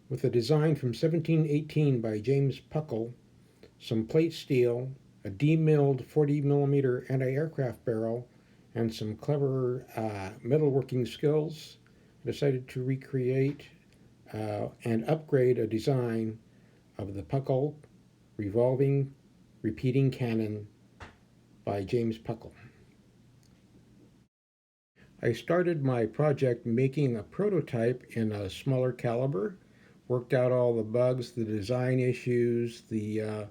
with a design from 1718 by James Puckle, some plate steel, a demilled 40mm anti-aircraft barrel, and some clever metalworking skills, I decided to recreate and upgrade a design of the Puckle revolving repeating cannon by James Puckle. I started my project making a prototype in a smaller caliber, worked out all the bugs, the design issues, the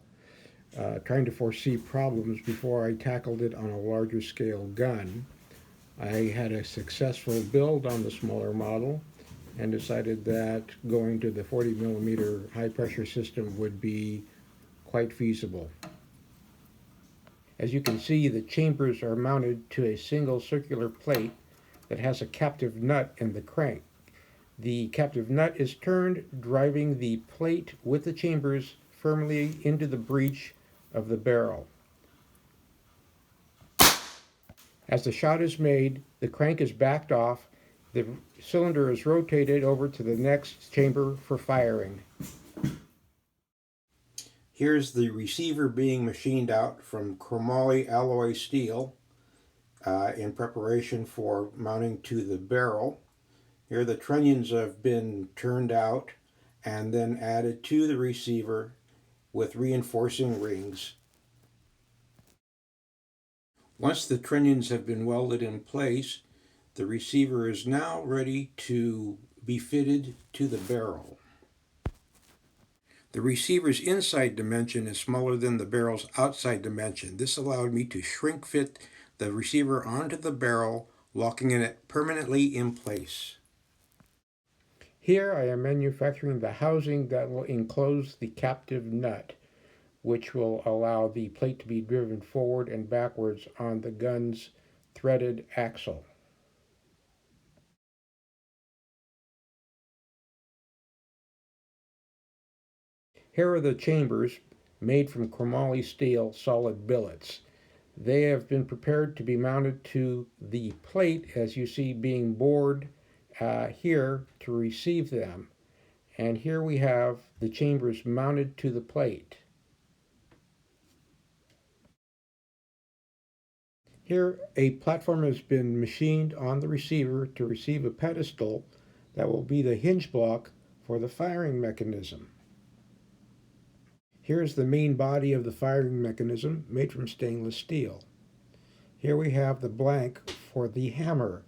trying to foresee problems before I tackled it on a larger scale gun. I had a successful build on the smaller model and decided that going to the 40mm high pressure system would be quite feasible. As you can see, the chambers are mounted to a single circular plate that has a captive nut in the crank. The captive nut is turned, driving the plate with the chambers firmly into the breech of the barrel. As the shot is made, the crank is backed off, the cylinder is rotated over to the next chamber for firing. Here's the receiver being machined out from chromoly alloy steel in preparation for mounting to the barrel. Here the trunnions have been turned out and then added to the receiver with reinforcing rings. Once the trunnions have been welded in place, the receiver is now ready to be fitted to the barrel. The receiver's inside dimension is smaller than the barrel's outside dimension. This allowed me to shrink fit the receiver onto the barrel, locking it permanently in place. Here I am manufacturing the housing that will enclose the captive nut, which will allow the plate to be driven forward and backwards on the gun's threaded axle. Here are the chambers made from chromoly steel solid billets. They have been prepared to be mounted to the plate, as you see being bored here to receive them. And here we have the chambers mounted to the plate. Here a platform has been machined on the receiver to receive a pedestal that will be the hinge block for the firing mechanism. Here is the main body of the firing mechanism made from stainless steel. Here we have the blank for the hammer.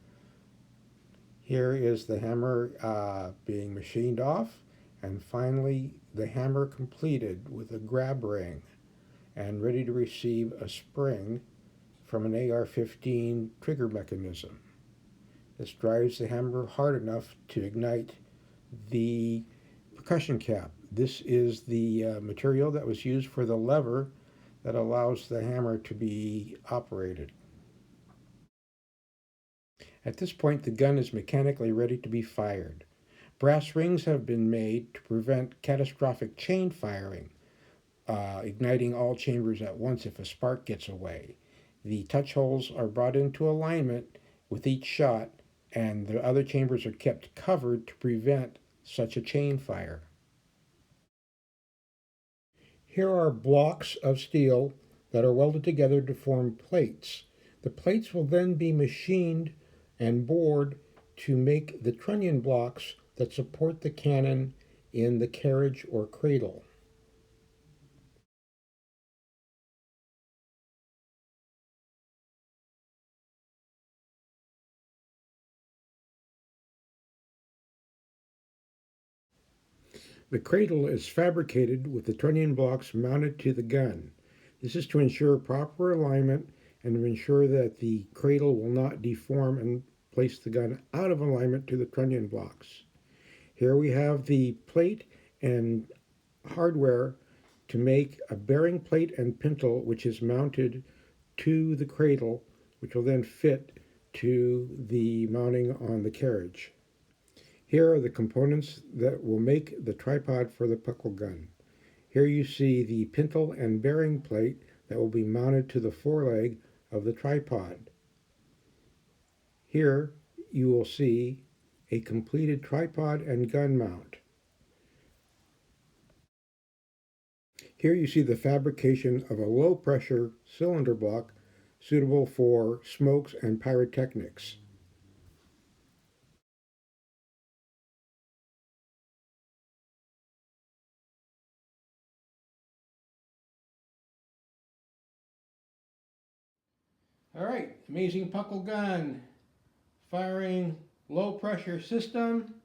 Here is the hammer being machined off, and finally the hammer completed with a grab ring and ready to receive a spring from an AR-15 trigger mechanism. This drives the hammer hard enough to ignite the percussion cap. This is the material that was used for the lever that allows the hammer to be operated. At this point, the gun is mechanically ready to be fired. Brass rings have been made to prevent catastrophic chain firing, igniting all chambers at once if a spark gets away. The touch holes are brought into alignment with each shot, and the other chambers are kept covered to prevent such a chain fire. Here are blocks of steel that are welded together to form plates. The plates will then be machined and bored to make the trunnion blocks that support the cannon in the carriage or cradle. The cradle is fabricated with the trunnion blocks mounted to the gun. This is to ensure proper alignment and to ensure that the cradle will not deform and place the gun out of alignment to the trunnion blocks. Here we have the plate and hardware to make a bearing plate and pintle, which is mounted to the cradle, which will then fit to the mounting on the carriage. Here are the components that will make the tripod for the Puckle Gun. Here you see the pintle and bearing plate that will be mounted to the foreleg of the tripod. Here you will see a completed tripod and gun mount. Here you see the fabrication of a low-pressure cylinder block suitable for smokes and pyrotechnics. All right, amazing Puckle Gun, firing low-pressure system.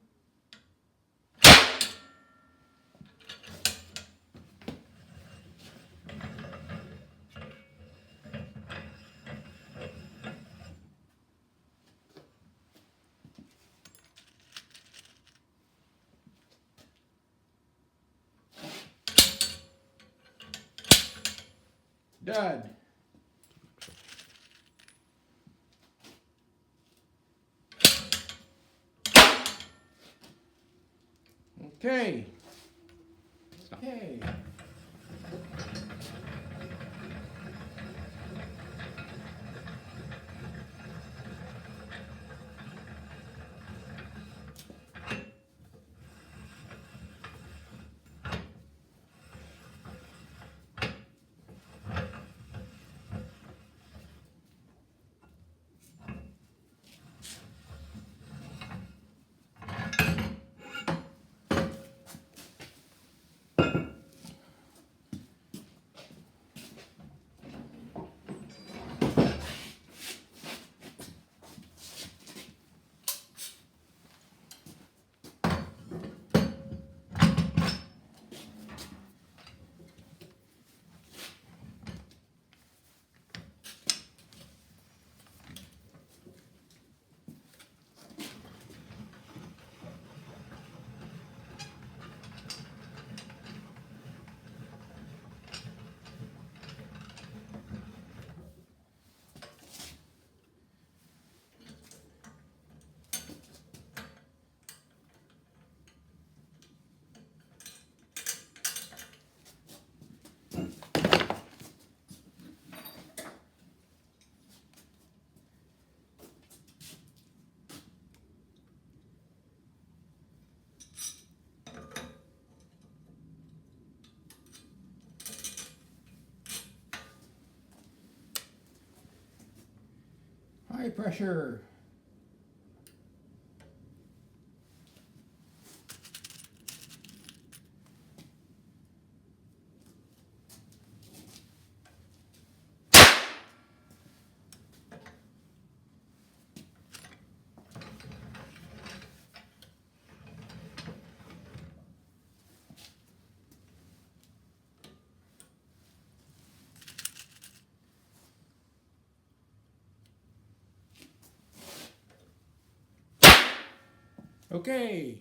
Dud. Okay. Okay. High pressure. Okay.